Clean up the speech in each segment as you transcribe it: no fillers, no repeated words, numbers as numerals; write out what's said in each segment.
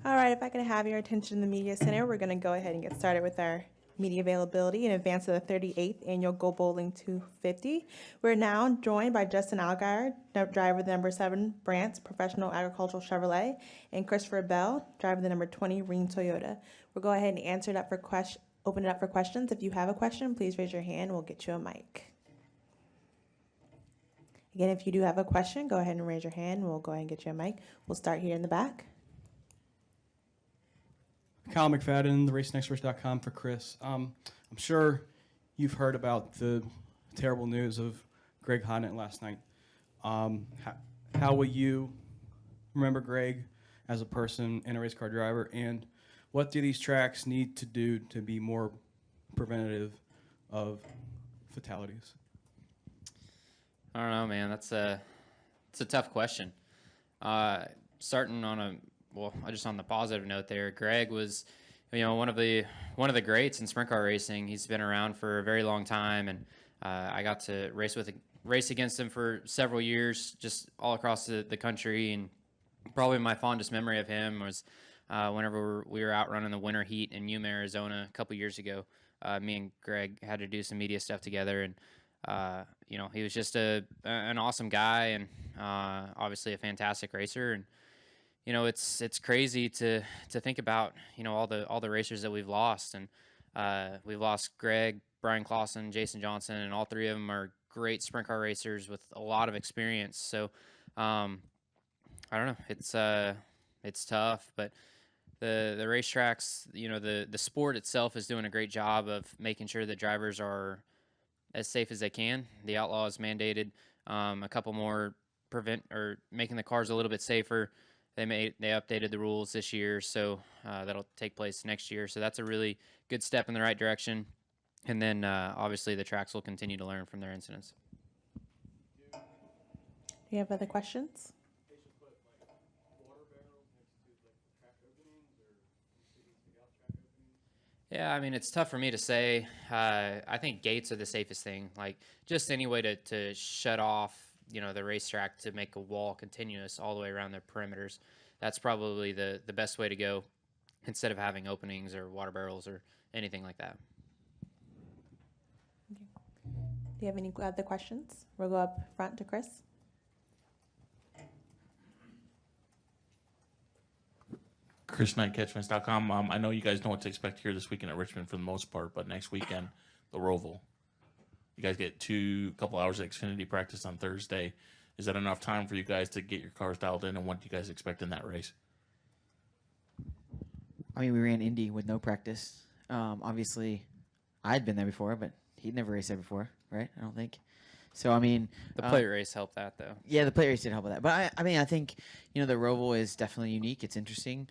All right, if I could have your attention in the Media Center, we're going to go ahead and get started with our media availability in advance of the 38th Annual Go Bowling 250. We're now joined by Justin Allgaier, driver the number 7 Brant's Professional Agricultural Chevrolet, and Christopher Bell, driver the number 20 Rheem Toyota. We'll go ahead and open it up for questions. If you have a question, please raise your hand. We'll get you a mic. Again, if you do have a question, go ahead and raise your hand. We'll go ahead and get you a mic. We'll start here in the back. Kyle McFadden, theRaceNextRace.com for Chris. I'm sure you've heard about the terrible news of Greg Hodnett last night. How will you remember Greg as a person and a race car driver, and what do these tracks need to do to be more preventative of fatalities? I don't know, man. It's a tough question. Starting on just on the positive note there, Greg was, one of the greats in sprint car racing. He's been around for a very long time, and I got to race against him for several years, just all across the country. And probably my fondest memory of him was whenever we were out running the winter heat in Yuma, Arizona, a couple years ago. Me and Greg had to do some media stuff together, and he was just an awesome guy, and obviously a fantastic racer. And it's crazy to think about all the racers that we've lost, and we've lost Greg, Brian Clausen, Jason Johnson, and all three of them are great sprint car racers with a lot of experience. So I don't know, it's tough, but the racetracks, the sport itself is doing a great job of making sure that drivers are as safe as they can. The outlaw has mandated a couple more making the cars a little bit safer. They updated the rules this year, so that'll take place next year. So that's a really good step in the right direction. And then obviously the tracks will continue to learn from their incidents. Do you have other questions? They should put water barrels next to track openings or cities to track openings. Yeah, I mean, it's tough for me to say. I think gates are the safest thing. Like just any way to shut off the racetrack to make a wall continuous all the way around the perimeters. That's probably the best way to go instead of having openings or water barrels or anything like that. Okay. Do you have any other questions? We'll go up front to Chris. Chris Knight, Catchfence.com. I know you guys know what to expect here this weekend at Richmond for the most part, but next weekend, the Roval. You guys get a couple hours of Xfinity practice on Thursday. Is that enough time for you guys to get your cars dialed in, and what do you guys expect in that race? I mean, we ran Indy with no practice. Obviously, I'd been there before, but he'd never raced there before, right? I don't think. So, I mean... The plate race helped that, though. Yeah, the plate race did help with that. But, I think, the Roval is definitely unique. It's interesting.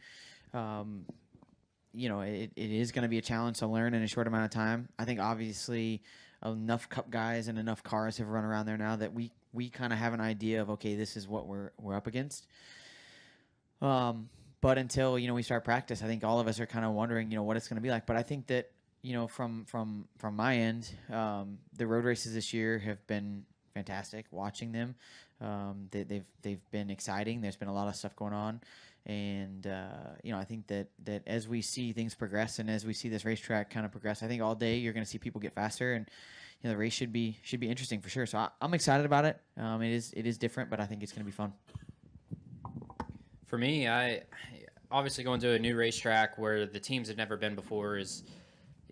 It is going to be a challenge to learn in a short amount of time. I think, obviously... enough Cup guys and enough cars have run around there now that we kind of have an idea of, okay, this is what we're up against. But until we start practice, I think all of us are kind of wondering what it's going to be like. But I think that from my end, the road races this year have been fantastic. Watching them, they've been exciting. There's been a lot of stuff going on. And, I think that as we see things progress and as we see this racetrack kind of progress, I think all day you're going to see people get faster, and the race should be interesting for sure. So I'm excited about it. It is different, but I think it's going to be fun. For me, I obviously going to a new racetrack where the teams have never been before is,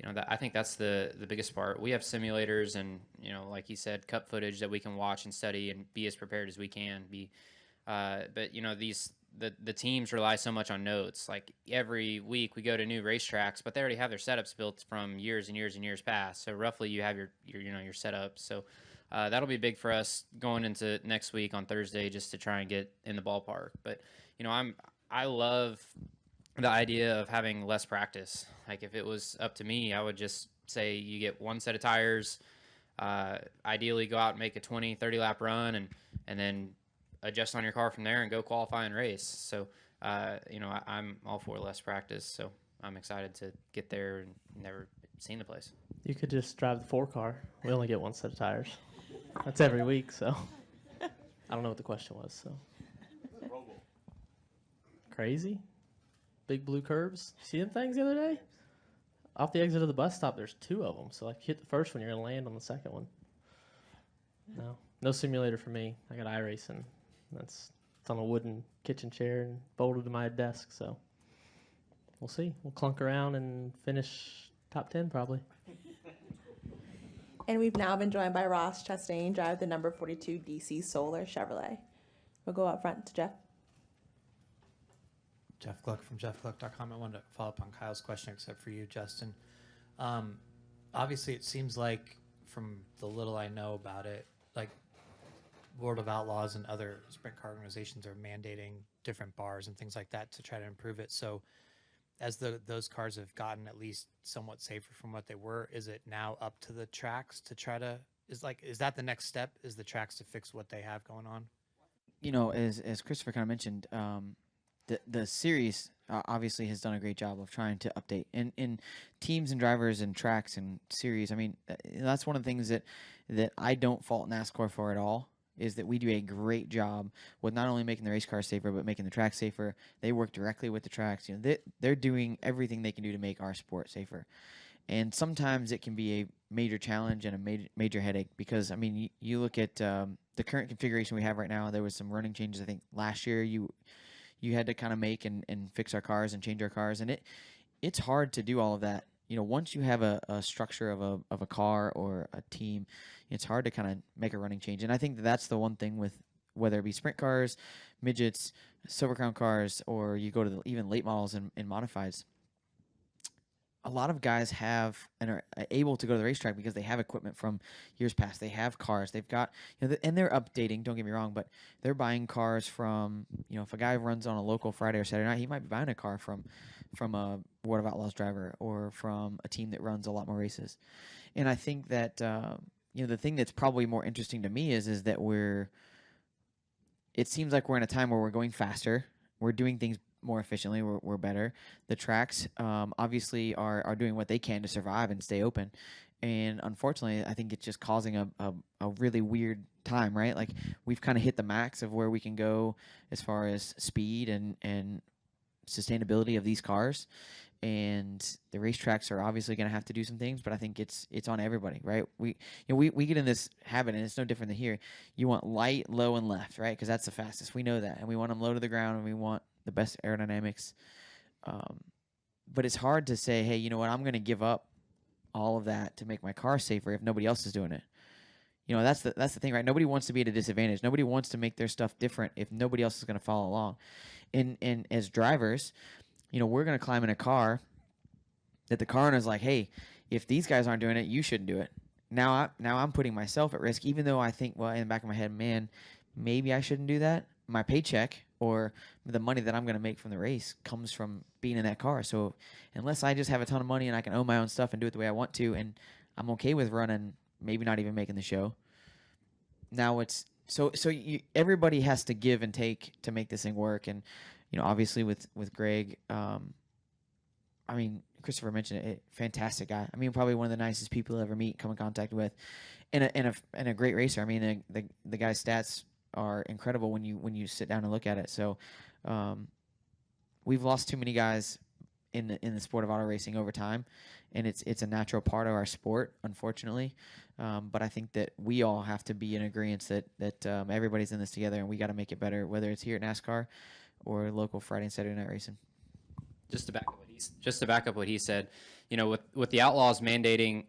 I think that's the biggest part. We have simulators and, like you said, Cup footage that we can watch and study and be as prepared as we can be. But the teams rely so much on notes. Like every week we go to new racetracks, but they already have their setups built from years and years and years past. So roughly you have your setup. So that'll be big for us going into next week on Thursday, just to try and get in the ballpark. But I love the idea of having less practice. Like if it was up to me, I would just say you get one set of tires, ideally go out and make a 20-30 lap run, and then adjust on your car from there and go qualify and race. So, I'm all for less practice. So I'm excited to get there and never seen the place. You could just drive the 4-car. We only get one set of tires. That's every week, so I don't know what the question was. So crazy? big blue curbs. See them things the other day? Off the exit of the bus stop, there's 2 of them. So like, you hit the first one, you're gonna land on the second one. No simulator for me. I got iRacing. It's on a wooden kitchen chair and bolted to my desk. So we'll see. We'll clunk around and finish top 10 probably. And we've now been joined by Ross Chastain, driver the number 42 DC Solar Chevrolet. We'll go up front to Jeff. Jeff Gluck from jeffgluck.com. I wanted to follow up on Kyle's question, except for you, Justin. Obviously, it seems like, from the little I know about it, like World of Outlaws and other sprint car organizations are mandating different bars and things like that to try to improve it. So as those cars have gotten at least somewhat safer from what they were, is it now up to the tracks to try to, is that the next step, is the tracks to fix what they have going on? You know, as Christopher kind of mentioned, the series obviously has done a great job of trying to update in teams and drivers and tracks and series. I mean, that's one of the things that I don't fault NASCAR for at all, is that we do a great job with not only making the race cars safer, but making the track safer. They work directly with the tracks. You know, they're doing everything they can do to make our sport safer. And sometimes it can be a major challenge and a major headache because, I mean, you look at the current configuration we have right now. There was some running changes, I think, last year you had to kind of make and fix our cars and change our cars. And it's hard to do all of that. You know, once you have a structure of a car or a team, it's hard to kind of make a running change. And I think that's the one thing with whether it be sprint cars, midgets, Silver Crown cars, or you go to even late models and modifieds. A lot of guys have and are able to go to the racetrack because they have equipment from years past. They have cars. They've got, you know, and they're updating. Don't get me wrong, but they're buying cars from, you know, if a guy runs on a local Friday or Saturday night, he might be buying a car from a World of Outlaws driver or from a team that runs a lot more races. And I think that you know, the thing that's probably more interesting to me is that it seems like we're in a time where we're going faster. We're doing things more efficiently. We're better. The tracks obviously are doing what they can to survive and stay open. And unfortunately, I think it's just causing a really weird time, right? Like, we've kind of hit the max of where we can go as far as speed and sustainability of these cars. And the racetracks are obviously going to have to do some things, but I think it's on everybody, right? We get in this habit, and it's no different than here. You want light, low, and left, right? Because that's the fastest. We know that, and we want them low to the ground, and we want the best aerodynamics. But it's hard to say, hey, you know what? I'm going to give up all of that to make my car safer if nobody else is doing it. You know, that's the thing, right? Nobody wants to be at a disadvantage. Nobody wants to make their stuff different if nobody else is going to follow along. And as drivers, you know, we're going to climb in a car that the car owner's like, hey, if these guys aren't doing it, you shouldn't do it. Now I'm putting myself at risk, even though I think, well, in the back of my head, man, maybe I shouldn't do that. My paycheck or the money that I'm going to make from the race comes from being in that car. So unless I just have a ton of money and I can own my own stuff and do it the way I want to, and I'm okay with running, maybe not even making the show. Now it's everybody has to give and take to make this thing work. And, you know, obviously with Greg, I mean, Christopher mentioned it, fantastic guy. I mean, probably one of the nicest people you'll ever meet, come in contact with, and a great racer. I mean, the guy's stats are incredible when you sit down and look at it. So, we've lost too many guys in the sport of auto racing over time, and it's a natural part of our sport, unfortunately. But I think that we all have to be in agreement that everybody's in this together, and we got to make it better, whether it's here at NASCAR or local Friday and Saturday night racing. Just to back up what he said, you know, with the Outlaws mandating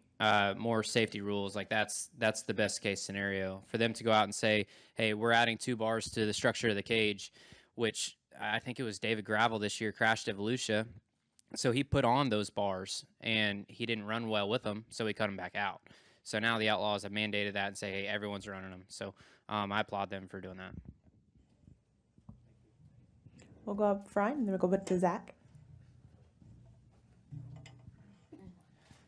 more safety rules, like that's the best case scenario for them to go out and say, hey, we're adding 2 bars to the structure of the cage, which I think it was David Gravel this year crashed at Volusia. So he put on those bars and he didn't run well with them, so he cut them back out. So now the Outlaws have mandated that and say, hey, everyone's running them. So I applaud them for doing that. We'll go up front, and then we'll go back to Zach.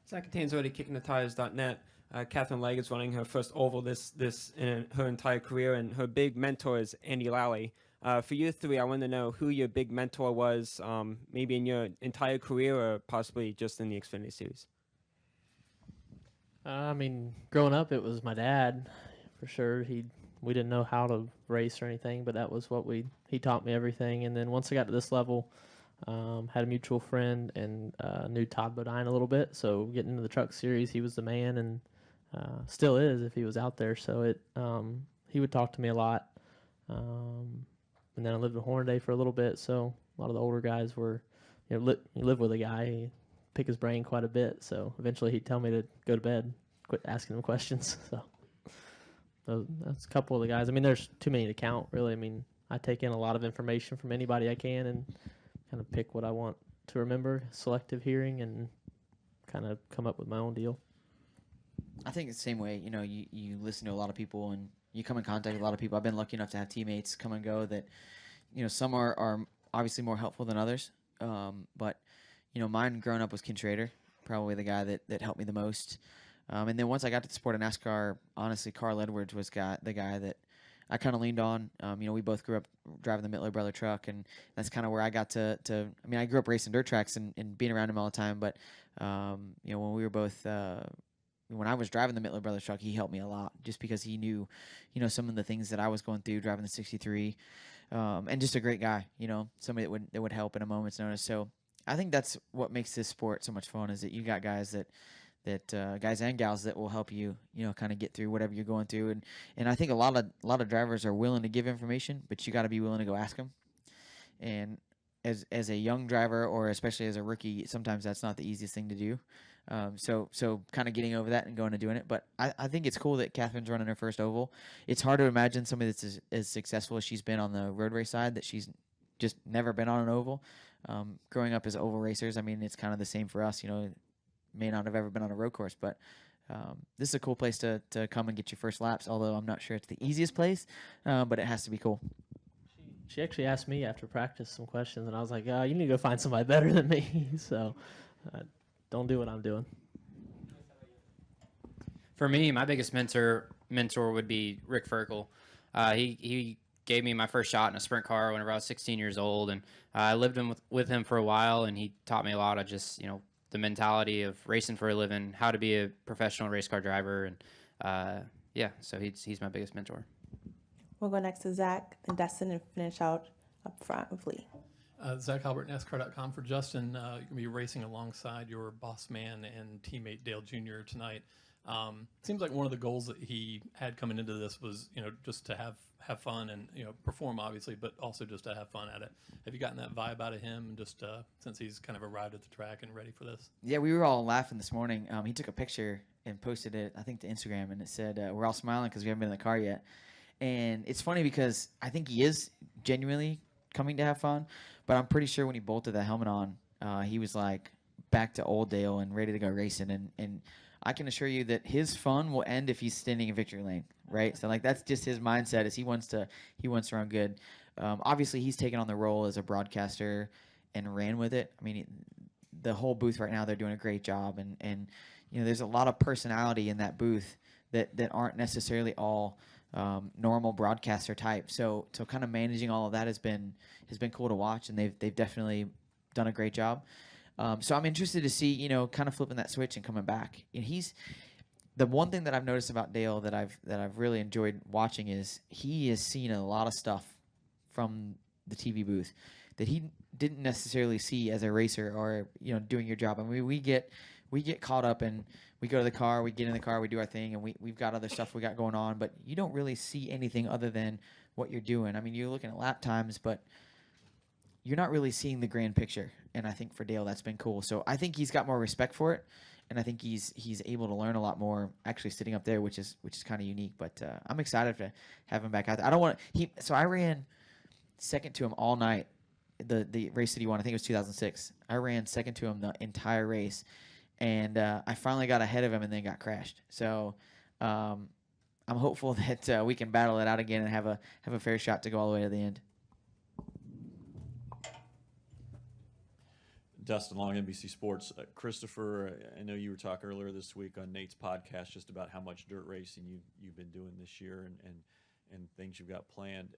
Zach Cattane's already kicking the tires.net. Catherine Legg is running her first oval this in her entire career, and her big mentor is Andy Lally. For you three, I want to know who your big mentor was, maybe in your entire career or possibly just in the Xfinity Series. I mean, growing up, it was my dad, for sure. We didn't know how to race or anything, but that was what he taught me everything. And then once I got to this level, Had a mutual friend and knew Todd Bodine a little bit. So getting into the truck series, he was the man, and still is if he was out there. So he would talk to me a lot. And then I lived in Hornaday for a little bit, so a lot of the older guys were, you live with a guy, you pick his brain quite a bit. So eventually he'd tell me to go to bed, quit asking him questions. So that's a couple of the guys. I mean, there's too many to count, really. I mean, I take in a lot of information from anybody I can and kind of pick what I want to remember, selective hearing, and kind of come up with my own deal. I think it's the same way. You listen to a lot of people and you come in contact with a lot of people. I've been lucky enough to have teammates come and go that, some are obviously more helpful than others. But mine growing up was Ken Schrader, probably the guy that helped me the most. And then once I got to the sport of NASCAR, honestly, Carl Edwards was the guy that I kind of leaned on. We both grew up driving the Mittler brother truck, and that's kind of where I got to. I mean, I grew up racing dirt tracks and being around him all the time. But when we were both, when I was driving the Mittler brothers truck, he helped me a lot just because he knew, some of the things that I was going through driving the '63, and just a great guy. Somebody that would help at a moment's notice. So I think that's what makes this sport so much fun is that you got guys that guys and gals that will help you, kind of get through whatever you're going through. And I think a lot of drivers are willing to give information, but you got to be willing to go ask them. And as a young driver, or especially as a rookie, sometimes that's not the easiest thing to do. So kind of getting over that and going and doing it. But I think it's cool that Catherine's running her first oval. It's hard to imagine somebody that's as successful as she's been on the road race side that she's just never been on an oval. Growing up as oval racers, I mean, it's kind of the same for us, may not have ever been on a road course, but this is a cool place to come and get your first laps, although I'm not sure it's the easiest place, but it has to be cool. She actually asked me after practice some questions, and I was like, you need to go find somebody better than me. So don't do what I'm doing. For me, my biggest mentor would be Rick Ferkel. He gave me my first shot in a sprint car whenever I was 16 years old, and I lived with him for a while, and he taught me a lot of just, the mentality of racing for a living, how to be a professional race car driver, and so he's my biggest mentor. We'll go next to Zach, then Dustin, and finish out up front with Lee. Zach Albert, NASCAR.com for Justin. You're going to be racing alongside your boss man and teammate Dale Jr. tonight. Seems like one of the goals that he had coming into this was, just to have fun and, perform obviously, but also just to have fun at it. Have you gotten that vibe out of him just since he's kind of arrived at the track and ready for this? Yeah, we were all laughing this morning. He took a picture and posted it, I think, to Instagram, and it said, we're all smiling because we haven't been in the car yet. And it's funny because I think he is genuinely coming to have fun, but I'm pretty sure when he bolted that helmet on, he was like back to old Dale and ready to go racing. And I can assure you that his fun will end if he's standing in victory lane, right? So like that's just his mindset is he wants to run good. Obviously, he's taken on the role as a broadcaster and ran with it. I mean, the whole booth right now, they're doing a great job, and there's a lot of personality in that booth that aren't necessarily all normal broadcaster type. So kind of managing all of that has been cool to watch, and they've definitely done a great job. So I'm interested to see, kind of flipping that switch and coming back. And he's the one thing that I've noticed about Dale that I've really enjoyed watching is he has seen a lot of stuff from the TV booth that he didn't necessarily see as a racer or doing your job. I mean, we get caught up and we go to the car, we get in the car, we do our thing, and we've got other stuff we got going on, but you don't really see anything other than what you're doing. I mean, you're looking at lap times, but you're not really seeing the grand picture. And I think for Dale, that's been cool. So I think he's got more respect for it, and I think he's able to learn a lot more actually sitting up there, which is kind of unique. But I'm excited to have him back out there. I don't want so I ran second to him all night. The race that he won, I think it was 2006. I ran second to him the entire race, and I finally got ahead of him and then got crashed. So I'm hopeful that we can battle it out again and have a fair shot to go all the way to the end. Dustin Long, NBC Sports. Christopher, I know you were talking earlier this week on Nate's podcast just about how much dirt racing you've been doing this year and things you've got planned.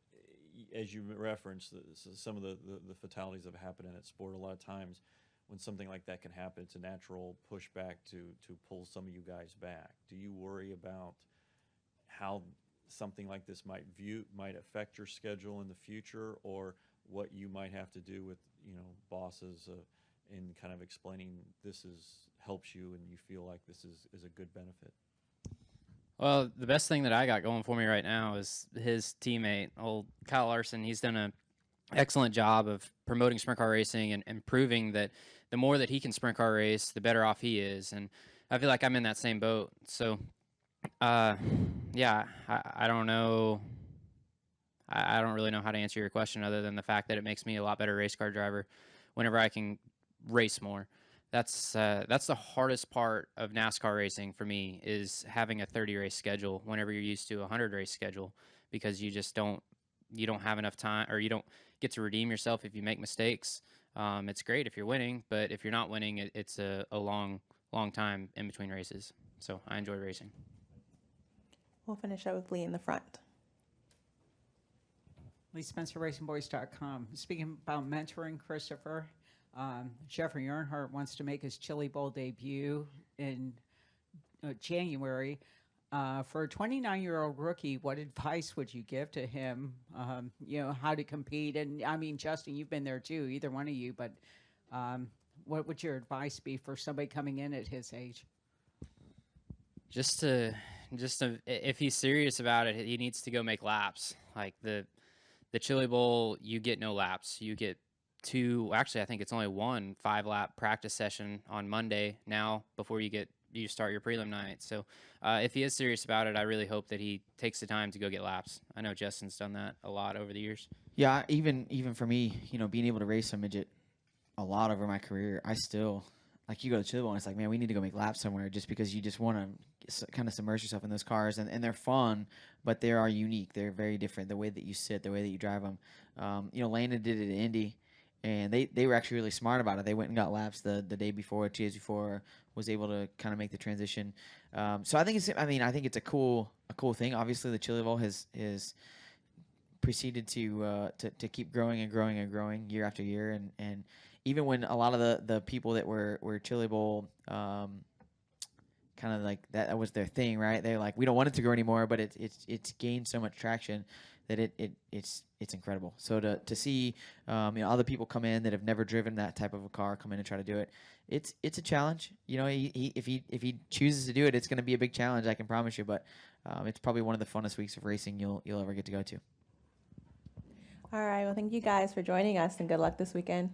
As you referenced, some of the fatalities that have happened in that sport, a lot of times when something like that can happen, it's a natural pushback to pull some of you guys back. Do you worry about how something like this might affect your schedule in the future, or what you might have to do with bosses in kind of explaining this helps you and you feel like this is a good benefit? Well, the best thing that I got going for me right now is his teammate, old Kyle Larson. He's done an excellent job of promoting sprint car racing and proving that the more that he can sprint car race, the better off he is. And I feel like I'm in that same boat. So, yeah, I don't know. I don't really know how to answer your question other than the fact that it makes me a lot better race car driver whenever I can race more. That's the hardest part of NASCAR racing for me, is having a 30 race schedule whenever you're used to a 100 race schedule, because you don't have enough time, or you don't get to redeem yourself if you make mistakes. It's great if you're winning, but if you're not winning, it's a long time in between races. So I enjoy racing. We'll finish up with Lee in the front. Lee Spencer, RacingBoys.com. Speaking about mentoring, Christopher, Jeffrey Earnhardt wants to make his Chili Bowl debut in January. For a 29-year-old rookie, what advice would you give to him, how to compete? And, I mean, Justin, you've been there too, either one of you, but what would your advice be for somebody coming in at his age? Just to, if he's serious about it, he needs to go make laps. Like the Chili Bowl, you get no laps. You get two, actually, I think it's only one 5-lap practice session on Monday now before you start your prelim night. So if he is serious about it, I really hope that he takes the time to go get laps. I know Justin's done that a lot over the years. Yeah, even for me, being able to race a midget a lot over my career, I still, like, you go to Chili Bowl and it's like, man, we need to go make laps somewhere, just because you just want to kind of submerge yourself in those cars, and they're fun, but they are unique. They're very different. The way that you sit, the way that you drive them. Landon did it at Indy, and they were actually really smart about it. They went and got laps the day before, 2 days before, was able to kind of make the transition. So I think it's a cool thing. Obviously, the Chili Bowl has proceeded to keep growing and growing and growing year after year, and even when a lot of the people that were Chili Bowl kind of like that was their thing, right? They're like, we don't want it to grow anymore, but it's gained so much traction that it's incredible. So to see other people come in that have never driven that type of a car come in and try to do it, it's a challenge. If he chooses to do it, it's going to be a big challenge, I can promise you. But it's probably one of the funnest weeks of racing you'll ever get to go to. All right. Well, thank you guys for joining us, and good luck this weekend.